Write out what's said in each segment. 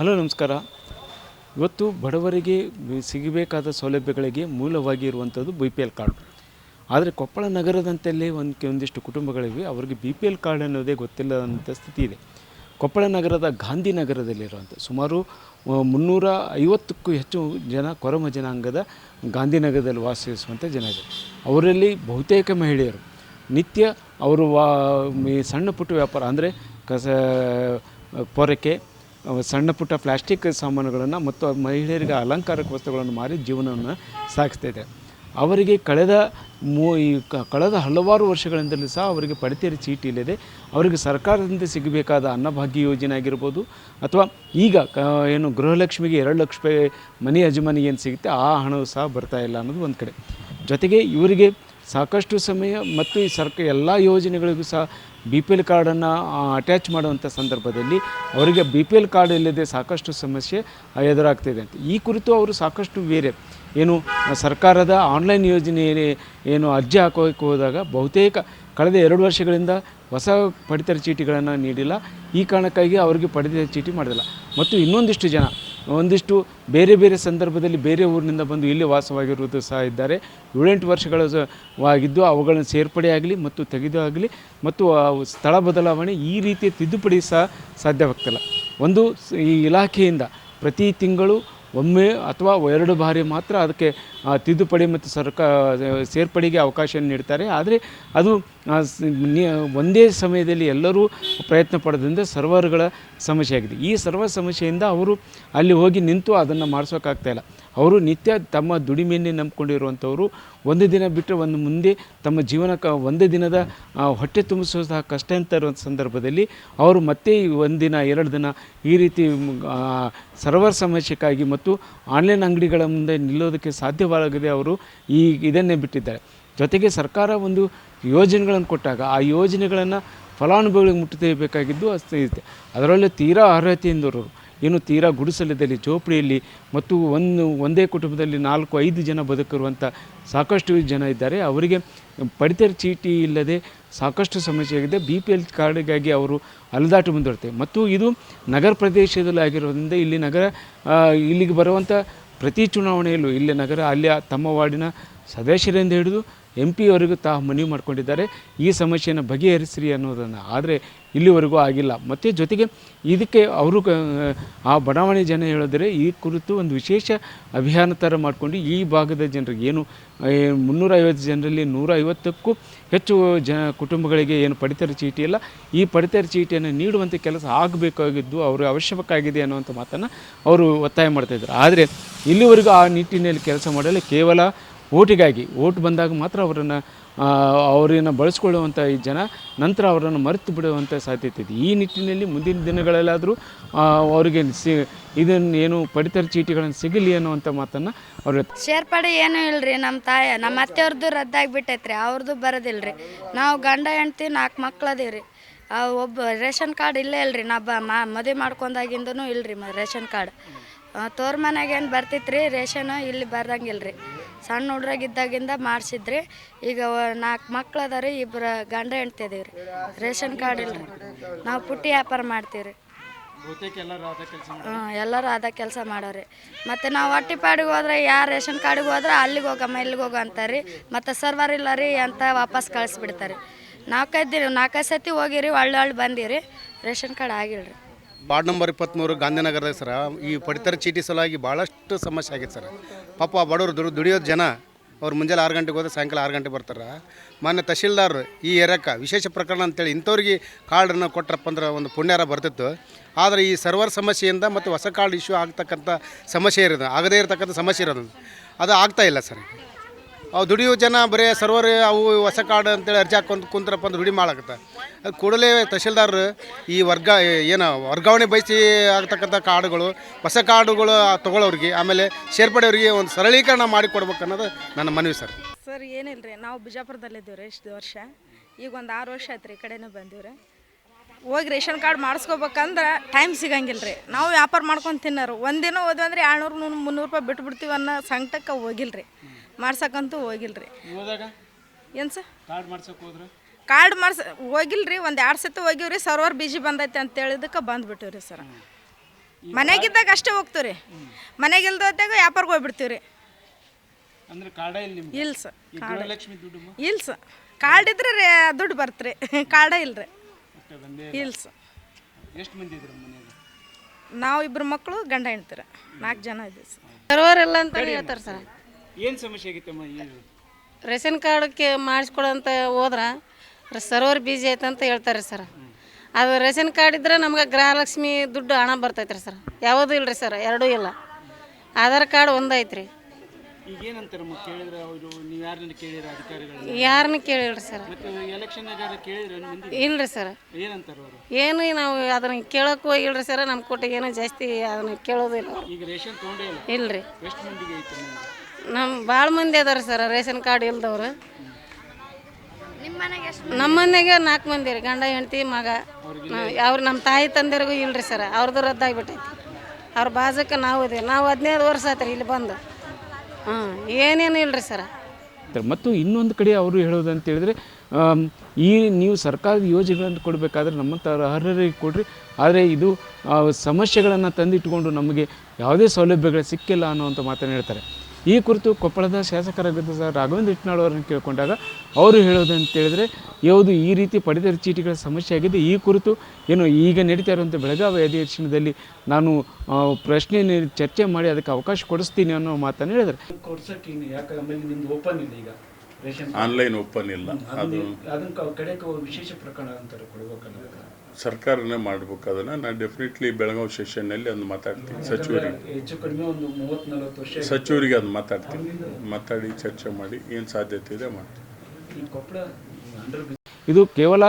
Hello ನಮಸ್ಕಾರ. ಇವತ್ತು ಬಡವರಿಗೆ ಸಿಗಬೇಕಾದ ಸೌಲಭ್ಯಗಳಿಗೆ ಮೂಲವಾಗಿ ಇರುವಂಥದ್ದು BPL ಕಾರ್ಡ್. ಆದರೆ ಕೊಪ್ಪಳ ನಗರದಂತೆಯೇ ಒಂದಿಷ್ಟು ಕುಟುಂಬಗಳಿವೆ, ಅವರಿಗೆ BPL ಕಾರ್ಡ್ ಅನ್ನೋದೇ ಗೊತ್ತಿಲ್ಲದಂಥ ಸ್ಥಿತಿ ಇದೆ. ಕೊಪ್ಪಳ ನಗರದ ಗಾಂಧಿನಗರದಲ್ಲಿರುವಂಥ ಸುಮಾರು 350ಕ್ಕೂ ಹೆಚ್ಚು ಜನ ಕೊರಮ ಜನಾಂಗದ ಗಾಂಧಿನಗರದಲ್ಲಿ ವಾಸಿಸುವಂಥ ಜನ ಇದೆ. ಅವರಲ್ಲಿ ಬಹುತೇಕ ಮಹಿಳೆಯರು ನಿತ್ಯ ಅವರು ಸಣ್ಣ ಪುಟ್ಟ ವ್ಯಾಪಾರ ಅಂದರೆ ಪೊರಕೆ, ಸಣ್ಣ ಪುಟ್ಟ ಪ್ಲಾಸ್ಟಿಕ್ ಸಾಮಾನುಗಳನ್ನು ಮತ್ತು ಮಹಿಳೆಯರಿಗೆ ಅಲಂಕಾರಿಕ ವಸ್ತುಗಳನ್ನು ಮಾರಿ ಜೀವನವನ್ನು ಸಾಗಿಸ್ತಾಯಿದೆ. ಅವರಿಗೆ ಕಳೆದ ಹಲವಾರು ವರ್ಷಗಳಿಂದಲೂ ಸಹ ಅವರಿಗೆ ಪಡಿತರ ಚೀಟಿ ಇಲ್ಲದೆ ಅವರಿಗೆ ಸರ್ಕಾರದಿಂದ ಸಿಗಬೇಕಾದ ಅನ್ನಭಾಗ್ಯ ಯೋಜನೆ ಆಗಿರ್ಬೋದು, ಅಥವಾ ಈಗ ಏನು ಗೃಹಲಕ್ಷ್ಮಿಗೆ 2 ಲಕ್ಷ ರೂಪಾಯಿ ಮನೆ ಯಜಮಾನಿಗೆ ಏನು ಸಿಗುತ್ತೆ ಆ ಹಣವು ಸಹ ಬರ್ತಾಯಿಲ್ಲ ಅನ್ನೋದು ಒಂದು ಕಡೆ. ಜೊತೆಗೆ ಇವರಿಗೆ ಸಾಕಷ್ಟು ಸಮಯ ಮತ್ತು ಈ ಎಲ್ಲ ಯೋಜನೆಗಳಿಗೂ ಸಹ BPL ಕಾರ್ಡನ್ನು ಅಟ್ಯಾಚ್ ಮಾಡುವಂಥ ಸಂದರ್ಭದಲ್ಲಿ ಅವರಿಗೆ BPL ಕಾರ್ಡ್ ಇಲ್ಲದೆ ಸಾಕಷ್ಟು ಸಮಸ್ಯೆ ಎದುರಾಗ್ತಿದೆ ಅಂತ. ಈ ಕುರಿತು ಅವರು ಸಾಕಷ್ಟು ಬೇರೆ ಏನು ಸರ್ಕಾರದ ಆನ್ಲೈನ್ ಯೋಜನೆ ಏನು ಅರ್ಜಿ ಹಾಕೋಕ್ಕೆ ಹೋದಾಗ ಬಹುತೇಕ ಕಳೆದ 2 ವರ್ಷಗಳಿಂದ ಹೊಸ ಪಡಿತರ ಚೀಟಿಗಳನ್ನು ನೀಡಿಲ್ಲ. ಈ ಕಾರಣಕ್ಕಾಗಿ ಅವರಿಗೆ ಪಡಿತರ ಚೀಟಿ ಮಾಡೋದಿಲ್ಲ. ಮತ್ತು ಇನ್ನೊಂದಿಷ್ಟು ಜನ ಒಂದಿಷ್ಟು ಬೇರೆ ಬೇರೆ ಸಂದರ್ಭದಲ್ಲಿ ಬೇರೆ ಊರಿನಿಂದ ಬಂದು ಇಲ್ಲಿ ವಾಸವಾಗಿರುವುದು ಸಹ ಇದ್ದಾರೆ. 7-8 ವರ್ಷಗಳವಾಗಿದ್ದು ಅವುಗಳನ್ನು ಸೇರ್ಪಡೆ ಆಗಲಿ ಮತ್ತು ತೆಗೆದು ಆಗಲಿ ಮತ್ತು ಸ್ಥಳ ಬದಲಾವಣೆ ಈ ರೀತಿಯ ತಿದ್ದುಪಡಿ ಸಹ ಸಾಧ್ಯವಾಗ್ತಿಲ್ಲ. ಈ ಇಲಾಖೆಯಿಂದ ಪ್ರತಿ ತಿಂಗಳು ಒಮ್ಮೆ ಅಥವಾ 2 ಬಾರಿ ಮಾತ್ರ ಅದಕ್ಕೆ ತಿದ್ದುಪಡಿ ಮತ್ತು ಸೇರ್ಪಡೆಗೆ ಅವಕಾಶ ನೀಡ್ತಾರೆ. ಆದರೆ ಅದು ಒಂದೇ ಸಮಯದಲ್ಲಿ ಎಲ್ಲರೂ ಪ್ರಯತ್ನ ಪಡೋದ್ರಿಂದ ಸರ್ವರ್ಗಳ ಸಮಸ್ಯೆ ಆಗಿದೆ. ಈ ಸರ್ವರ್ ಸಮಸ್ಯೆಯಿಂದ ಅವರು ಅಲ್ಲಿ ಹೋಗಿ ನಿಂತು ಅದನ್ನು ಮಾಡಿಸೋಕ್ಕಾಗ್ತಾಯಿಲ್ಲ. ಅವರು ನಿತ್ಯ ತಮ್ಮ ದುಡಿಮೆಯನ್ನೇ ನಂಬಿಕೊಂಡಿರುವಂಥವರು ಒಂದು ದಿನ ಬಿಟ್ಟರೆ ಒಂದು ಮುಂದೆ ತಮ್ಮ ಜೀವನಕ್ಕೆ ಒಂದು ದಿನದ ಹೊಟ್ಟೆ ತುಂಬಿಸೋ ಸಹ ಕಷ್ಟ ಅಂತ ಇರುವಂಥ ಸಂದರ್ಭದಲ್ಲಿ ಅವರು ಮತ್ತೆ 1 ದಿನ 2 ದಿನ ಈ ರೀತಿ ಸರ್ವರ್ ಸಮಸ್ಯೆಗಾಗಿ ಮತ್ತು ಆನ್ಲೈನ್ ಅಂಗಡಿಗಳ ಮುಂದೆ ನಿಲ್ಲೋದಕ್ಕೆ ಸಾಧ್ಯವಾಗದೆ ಅವರು ಇದನ್ನೇ ಬಿಟ್ಟಿದ್ದಾರೆ. ಜೊತೆಗೆ ಸರ್ಕಾರ ಒಂದು ಯೋಜನೆಗಳನ್ನು ಕೊಟ್ಟಾಗ ಆ ಯೋಜನೆಗಳನ್ನು ಫಲಾನುಭವಿಗಳಿಗೆ ಮುಟ್ಟಬೇಕಾಗಿದ್ದು ಇದೆ. ಅದರಲ್ಲೇ ತೀರಾ ಅರ್ಹತೆಯಿಂದವರು ಏನು ತೀರಾ ಗುಡಿಸಲದಲ್ಲಿ ಜೋಪಡಿಯಲ್ಲಿ ಮತ್ತು ಒಂದೇ ಕುಟುಂಬದಲ್ಲಿ 4-5 ಜನ ಬದುಕಿರುವಂಥ ಸಾಕಷ್ಟು ಜನ ಇದ್ದಾರೆ. ಅವರಿಗೆ ಪಡಿತರ ಚೀಟಿ ಇಲ್ಲದೆ ಸಾಕಷ್ಟು ಸಮಸ್ಯೆ ಆಗಿದೆ. BPL ಕಾರ್ಡಿಗಾಗಿ ಅವರು ಅಲೆದಾಟ ಮುಂದುವರ್ತೇವೆ. ಮತ್ತು ಇದು ನಗರ ಪ್ರದೇಶದಲ್ಲಿ ಆಗಿರೋದ್ರಿಂದ ಇಲ್ಲಿಗೆ ಬರುವಂಥ ಪ್ರತಿ ಚುನಾವಣೆಯಲ್ಲೂ ಇಲ್ಲಿ ಅಲ್ಲಿಯ ತಮ್ಮ ವಾರ್ಡಿನ ಸದಸ್ಯರಿಂದ ಹಿಡಿದು MP ಅವರಿಗೂ ಮನವಿ ಮಾಡ್ಕೊಂಡಿದ್ದಾರೆ ಈ ಸಮಸ್ಯೆಯನ್ನು ಬಗೆಹರಿಸ್ರಿ ಅನ್ನೋದನ್ನು. ಆದರೆ ಇಲ್ಲಿವರೆಗೂ ಆಗಿಲ್ಲ. ಮತ್ತು ಜೊತೆಗೆ ಇದಕ್ಕೆ ಅವರು ಆ ಬಡಾವಣೆ ಜನ ಹೇಳಿದರೆ ಈ ಕುರಿತು ಒಂದು ವಿಶೇಷ ಅಭಿಯಾನ ಥರ ಮಾಡಿಕೊಂಡು ಈ ಭಾಗದ ಜನರಿಗೆ ಏನು 350 ಜನರಲ್ಲಿ 150ಕ್ಕೂ ಹೆಚ್ಚು ಕುಟುಂಬಗಳಿಗೆ ಏನು ಪಡಿತರ ಚೀಟಿ ಇಲ್ಲ, ಈ ಪಡಿತರ ಚೀಟಿಯನ್ನು ನೀಡುವಂಥ ಕೆಲಸ ಆಗಬೇಕಾಗಿದ್ದು ಅವರು ಅವಶ್ಯಕವಾಗಿದೆ ಅನ್ನುವಂಥ ಮಾತನ್ನು ಅವರು ಒತ್ತಾಯ ಮಾಡ್ತಾಯಿದ್ದಾರೆ. ಆದರೆ ಇಲ್ಲಿವರೆಗೂ ಆ ನಿಟ್ಟಿನಲ್ಲಿ ಕೆಲಸ ಮಾಡಲು ಕೇವಲ ಓಟ್ ಬಂದಾಗ ಮಾತ್ರ ಅವರನ್ನು ಬಳಸ್ಕೊಳ್ಳುವಂಥ ಈ ಜನ ನಂತರ ಅವರನ್ನು ಮರೆತು ಬಿಡುವಂಥ ಸಾಧ್ಯತೆ ಇದೆ. ಈ ನಿಟ್ಟಿನಲ್ಲಿ ಮುಂದಿನ ದಿನಗಳಲ್ಲಾದರೂ ಅವರಿಗೆ ಇದನ್ನು ಏನು ಪಡಿತರ ಚೀಟಿಗಳನ್ನು ಸಿಗಲಿ ಅನ್ನುವಂಥ ಮಾತನ್ನು ಅವರು ಸೇರ್ಪಡೆ ಏನೂ ಇಲ್ಲರಿ. ನಮ್ಮ ಅತ್ತೆಯವ್ರದ್ದು ರದ್ದಾಗಿಬಿಟ್ಟೈತ್ರಿ, ಅವ್ರದ್ದು ಬರೋದಿಲ್ಲ ರೀ. ನಾವು ಗಂಡ ಹೆಂಡ್ತಿ 4 ಮಕ್ಳು ಅದೀವಿ ರೀ. ಒಬ್ಬ ರೇಷನ್ ಕಾರ್ಡ್ ಇಲ್ಲೇ ಇಲ್ಲರಿ. ಮದುವೆ ಮಾಡ್ಕೊಂಡಾಗಿಂದನೂ ಇಲ್ಲರಿ ರೇಷನ್ ಕಾರ್ಡ್. ತೋರ್ ಮನೆಗೆ ಏನು ಬರ್ತಿತ್ತು ರೀ ರೇಷನ್, ಇಲ್ಲಿ ಬರ್ದಂಗಿಲ್ಲ ರೀ. ಸಣ್ಣ ಹುಡ್ರಾಗಿದ್ದಾಗಿಂದ ಮಾಡಿಸಿದ್ರಿ. ಈಗ 4 ಮಕ್ಳು ಅದ ರೀ, 2 ಗಂಡ ಹೆಂಡ್ತಿ ಅದೀವಿ ರೀ. ರೇಷನ್ ಕಾರ್ಡ್ ಇಲ್ಲ ರೀ. ನಾವು ಪುಟ್ಟಿ ವ್ಯಾಪಾರ ಮಾಡ್ತೀವಿ ರೀ. ಎಲ್ಲರೂ ಅದ ಕೆಲಸ ಮಾಡೋರಿ. ಮತ್ತು ನಾವು ಹೊಟ್ಟಿಪಾಡಿಗೆ ಹೋದ್ರೆ ಯಾರು ರೇಷನ್ ಕಾರ್ಡಿಗೆ ಹೋದ್ರೆ ಅಲ್ಲಿಗೆ ಹೋಗಮ್ಮ ಇಲ್ಲಿಗೆ ಹೋಗ ಅಂತಾರೆ ರೀ. ಮತ್ತು ಸರ್ವರ್ ಇಲ್ಲ ರೀ ಅಂತ ವಾಪಸ್ ಕಳಿಸ್ಬಿಡ್ತಾರೆ. 4-5 ಸತಿ ಹೋಗಿರಿ, ಒಳ್ಳೆ ಬಂದಿರಿ, ರೇಷನ್ ಕಾರ್ಡ್ ಆಗಿಲ್ಲ ರೀ. ವಾರ್ಡ್ ನಂಬರ್ 23 ಗಾಂಧಿನಗರದ ಸರ ಈ ಪಡಿತರ ಚೀಟಿ ಸಲುವಾಗಿ ಭಾಳಷ್ಟು ಸಮಸ್ಯೆ ಆಗೈತೆ ಸರ್. ಪಾಪ ಬಡವರು ದುಡಿಯೋದು ಜನ ಅವ್ರು ಮುಂಜಾನೆ 6 ಗಂಟೆಗೆ ಹೋದ್ರೆ ಸಾಯಂಕಾಲ 6 ಗಂಟೆಗೆ ಬರ್ತಾರೆ. ಮಾನ್ಯ ತಹಶೀಲ್ದಾರ್ ಈ ಏರಿಯಾಕ್ಕೆ ವಿಶೇಷ ಪ್ರಕರಣ ಅಂತೇಳಿ ಇಂಥವ್ರಿಗೆ ಕಾರ್ಡನ್ನು ಕೊಟ್ಟರಪ್ಪ ಅಂದ್ರೆ ಒಂದು ಪುಣ್ಯಾರ ಬರ್ತಿತ್ತು. ಆದರೆ ಈ ಸರ್ವರ್ ಸಮಸ್ಯೆಯಿಂದ ಮತ್ತು ಹೊಸ ಕಾರ್ಡ್ ಇಶ್ಯೂ ಆಗ್ತಕ್ಕಂಥ ಸಮಸ್ಯೆ ಇರೋದು, ಆಗದೇ ಇರತಕ್ಕಂಥ ಸಮಸ್ಯೆ ಇರೋದು ಅದು ಆಗ್ತಾಯಿಲ್ಲ ಸರ್. ಅವು ದುಡಿಯೋ ಜನ ಬರೀ ಸರ್ವರ್ ಅವು ಹೊಸ ಕಾರ್ಡ್ ಅಂತೇಳಿ ಅರ್ಜಿ ಹಾಕ್ಕೊಂಡು ಕುಂತ್ರಪ್ಪ ಅಂದ್ರೆ ದುಡಿ ಮಾಡಾಕತ್ತೆ. ಅದು ಕೂಡಲೇ ತಹಶೀಲ್ದಾರ್ ಈ ವರ್ಗಾವಣೆ ಬಯಸಿ ಆಗ್ತಕ್ಕಂಥ ಕಾರ್ಡುಗಳು, ಹೊಸ ಕಾರ್ಡುಗಳು ತೊಗೊಳ್ಳೋರಿಗೆ ಆಮೇಲೆ ಸೇರ್ಪಡೆಯವ್ರಿಗೆ ಒಂದು ಸರಳೀಕರಣ ಮಾಡಿ ಕೊಡ್ಬೇಕು ಅನ್ನೋದು ನನ್ನ ಮನವಿ ಸರ್. ಸರ್ ಏನಿಲ್ಲ ರೀ, ನಾವು ಬಿಜಾಪುರದಲ್ಲಿದ್ದೀವಿ ರೀ. ಇಷ್ಟು ವರ್ಷ ಈಗ ಒಂದು 6 ವರ್ಷ ಆಯ್ತು ರೀ, ಈ ಕಡೆನೂ ಬಂದೀವಿ ರೀ. ಹೋಗಿ ರೇಷನ್ ಕಾರ್ಡ್ ಮಾಡಿಸ್ಕೋಬೇಕಂದ್ರೆ ಟೈಮ್ ಸಿಗಂಗಿಲ್ಲ ರೀ. ನಾವು ವ್ಯಾಪಾರ ಮಾಡ್ಕೊಂಡು ತಿನ್ನೋರು. ಒಂದಿನ ಹೋದ್ವಿ ಅಂದ್ರೆ 200-300 ರೂಪಾಯಿ ಬಿಟ್ಬಿಡ್ತೀವಿ ಅನ್ನೋ ಸಂಕಟಕ್ಕೆ ಹೋಗಿಲ್ಲ ರೀ. ಮಾಡ್ಸಕ್ಕಂತೂ ಹೋಗಿಲ್ಲ ರೀ. ಏನು ಸರ್ ಕಾರ್ಡ್ ಹೋಗಿಲ್ಲ ರೀ. 1-2 ಸತಿ ಹೋಗಿವ್ರಿ. ಸರ್ವರ್ ಬಿಜಿ ಬಂದೈತೆ ಅಂತ ಹೇಳಿದಕ್ಕೆ ಬಂದುಬಿಟ್ಟಿವಿ ರೀ ಸರ್. ಮನೆಗಿದ್ದಾಗ ಅಷ್ಟೇ ಹೋಗ್ತೀವಿ ರೀ. ಮನೆಗೆ ಇಲ್ದಾಗ ವ್ಯಾಪಾರಕ್ಕೆ ಹೋಗ್ಬಿಡ್ತೀವಿ ರೀ. ಅಂದ್ರೆ ಕಾರ್ಡ ಇಲ್ಲ ನಿಮ್ಗೆ? ಇಲ್ಲ ಸರ್, ಈ ಗೃಹಲಕ್ಷ್ಮಿ ದುಡ್ಡು ಇಲ್ಲ ಸರ್. ಕಾರ್ಡ್ ಇದ್ರೆ ರೀ ದುಡ್ಡು ಬರ್ತ್ರಿ, ಕಾರ್ಡ ಇಲ್ಲ ರೀ. ಇಲ್ಲ ಸರ್. ಎಷ್ಟು ಮಂದಿ ಇದ್ರು ಮನೆಯಾಗ? ನಾವು 2 ಮಕ್ಕಳು ಗಂಡ ಹೆಣ್ತೀರ 4 ಜನ ಇದ್ದೀವಿ ಸರ್. ಸರ್ವರ್ ಇಲ್ಲ ಅಂತ ಹೇಳ್ತಾರೆ ಸರ್. ಏನು ಸಮಸ್ಯೆ ಆಗಿತ್ತಮ್ಮ? ಏನು ರೇಷನ್ ಕಾರ್ಡ್ಗೆ ಮಾಡಿಸ್ಕೊಡಂತ ಹೋದ್ರೆ ಸರ್ವರ್ ಬಿಜಿ ಐತೆ ಅಂತ ಹೇಳ್ತಾರೆ ಸರ್. ಅದು ರೇಷನ್ ಕಾರ್ಡ್ ಇದ್ರೆ ನಮ್ಗೆ ಗೃಹಲಕ್ಷ್ಮಿ ದುಡ್ಡು ಹಣ ಬರ್ತೈತೆ ರೀ ಸರ್. ಯಾವುದೂ ಇಲ್ಲ ರೀ ಸರ್, ಎರಡೂ ಇಲ್ಲ. ಆಧಾರ್ ಕಾರ್ಡ್ ಒಂದು ಐತ್ರಿ. ಈಗ ಏನಂತಾರಮ್ಮ ಕೇಳಿದ್ರೆ ಅವರು? ನೀವು ಯಾರನ್ನ ಕೇಳಿರ ಅಧಿಕಾರಿಗಳು? ಯಾರನ್ನ ಕೇಳಿಲ್ರಿ ಸರ್. ಮತ್ತು ಎಲೆಕ್ಷನ್ನಾಗ ಕೇಳಿದ್ರೆ ಮಂದಿ ಇಲ್ರಿ ಸರ್. ಏನಂತಾರೆ ಅವರು? ಏನು ನಾವು ಅದನ್ನ ಕೇಳೋಕ್ಕೂ ಹೋಗಿಲ್ರಿ ಸರ್. ನಮ್ಮ ಕೊಟ್ಟಿಗೆ ಏನೋ ಜಾಸ್ತಿ ಅದನ್ನ ಕೇಳೋದಿಲ್ಲ. ಈಗ ರೇಷನ್ ತೊಗೊಂಡೇ ಇಲ್ಲ? ಇಲ್ರಿ. ಎಷ್ಟು ಮಂದಿಗೆ ಐತೆ ನಿಮ್ಗೆ? ನಮ್ಮ ಭಾಳ ಮಂದಿ ಅದಾರ ಸರ್ ರೇಷನ್ ಕಾರ್ಡ್ ಇಲ್ದವ್ರು. ನಿಮ್ಮ ಮನೆಗೆ ಎಷ್ಟು? ನಮ್ಮ ಮನೆಗೆ 4 ಮಂದಿ ರೀ, ಗಂಡ ಹೆಂಡತಿ ಮಗ. ಅವ್ರು ನಮ್ಮ ತಾಯಿ ತಂದೆರಿಗೂ ಇಲ್ರಿ ಸರ್, ಅವ್ರದ್ದು ರದ್ದಾಗಿಬಿಟ್ಟೈತಿ. ಅವ್ರ ಬಾಜಕ್ಕೆ ನಾವು ಇದೀವಿ. ನಾವು 15 ವರ್ಷ ಆಯ್ತು ರೀ ಇಲ್ಲಿ ಬಂದು. ಏನೇನು ಇಲ್ರಿ ಸರ್. ಮತ್ತು ಇನ್ನೊಂದು ಕಡೆ ಅವರು ಹೇಳೋದು ಅಂತ ಹೇಳಿದ್ರೆ, ಈ ನೀವು ಸರ್ಕಾರದ ಯೋಜನೆಗಳನ್ನು ಕೊಡಬೇಕಾದ್ರೆ ನಮ್ಮಂಥ ಅರ್ಹರಿಗೆ ಕೊಡ್ರಿ, ಆದರೆ ಇದು ಸಮಸ್ಯೆಗಳನ್ನು ತಂದಿಟ್ಟುಕೊಂಡು ನಮಗೆ ಯಾವುದೇ ಸೌಲಭ್ಯಗಳು ಸಿಕ್ಕಿಲ್ಲ ಅನ್ನುವಂಥ ಮಾತನ್ನು ಹೇಳ್ತಾರೆ. ಈ ಕುರಿತು ಕೊಪ್ಪಳದ ಶಾಸಕರಾಗಿದ್ದ ಸರ್ ರಾಘವೇಂದ್ರ ಹಿಟ್ನಾಳ್ ಅವರನ್ನು ಕೇಳಿಕೊಂಡಾಗ ಅವರು ಹೇಳೋದು ಅಂತ ಹೇಳಿದ್ರೆ, ಯಾವುದು ಈ ರೀತಿ ಪಡಿತರ ಚೀಟಿಗಳ ಸಮಸ್ಯೆ ಆಗಿದೆ. ಈ ಕುರಿತು ಏನು ಈಗ ನಡೀತಾ ಇರುವಂಥ ಬೆಳಗಾವಿ ಅಧಿವೇಶನದಲ್ಲಿ ನಾನು ಪ್ರಶ್ನೆ ಚರ್ಚೆ ಮಾಡಿ ಅದಕ್ಕೆ ಅವಕಾಶ ಕೊಡಿಸ್ತೀನಿ ಅನ್ನೋ ಮಾತನ್ನು ಹೇಳಿದ್ದಾರೆ. ಕೊಡ್ಸೋಕ್ಕೆ ಯಾಕೆ ಆಮೇಲೆ ನಿಮ್ದು ಓಪನ್ ಇದೆ ಈಗ ರೇಷನ್ ಆನ್ಲೈನ್ ಓಪನ್ ಇಲ್ಲ. ಅದು ಅದಕ್ಕೆ ಕಡೆಗೆ ವಿಶೇಷ ಪ್ರಕರಣ ಅಂತಾರೆ ಕೊಡಬೇಕಲ್ಲ, ಸರ್ಕಾರನೇ ಮಾಡ್ಬೇಕು. ಅದನ್ನು ನಾನು ಡೆಫಿನೆಟ್ಲಿ ಬೆಳಗಾವಿ ಸೆಷನ್ನಲ್ಲಿ ಒಂದು ಮಾತಾಡ್ತೀನಿ ಸಚಿವರಿಗೆ. ಹೆಚ್ಚು ಕಡಿಮೆ ಒಂದು 30-40 ವರ್ಷ ಸಚಿವರಿಗೆ ಅದು ಮಾತಾಡ್ತೀನಿ, ಮಾತಾಡಿ ಚರ್ಚೆ ಮಾಡಿ ಏನು ಸಾಧ್ಯತೆ ಇದೆ ಮಾಡ್ತೀನಿ. ಇದು ಕೇವಲ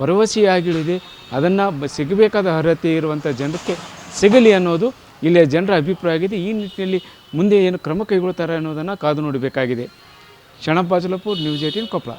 ಭರವಸೆಯಾಗಿಳಿದೆ. ಅದನ್ನು ಸಿಗಬೇಕಾದ ಅರ್ಹತೆ ಇರುವಂಥ ಜನಕ್ಕೆ ಸಿಗಲಿ ಅನ್ನೋದು ಇಲ್ಲಿಯ ಜನರ ಅಭಿಪ್ರಾಯ ಆಗಿದೆ. ಈ ನಿಟ್ಟಿನಲ್ಲಿ ಮುಂದೆ ಏನು ಕ್ರಮ ಕೈಗೊಳ್ತಾರೆ ಅನ್ನೋದನ್ನು ಕಾದು ನೋಡಬೇಕಾಗಿದೆ. ಶರಣಪ್ಪ ಬಾಜಲಪುರ್, ನ್ಯೂಸ್ 18 ಕೊಪ್ಪಳ.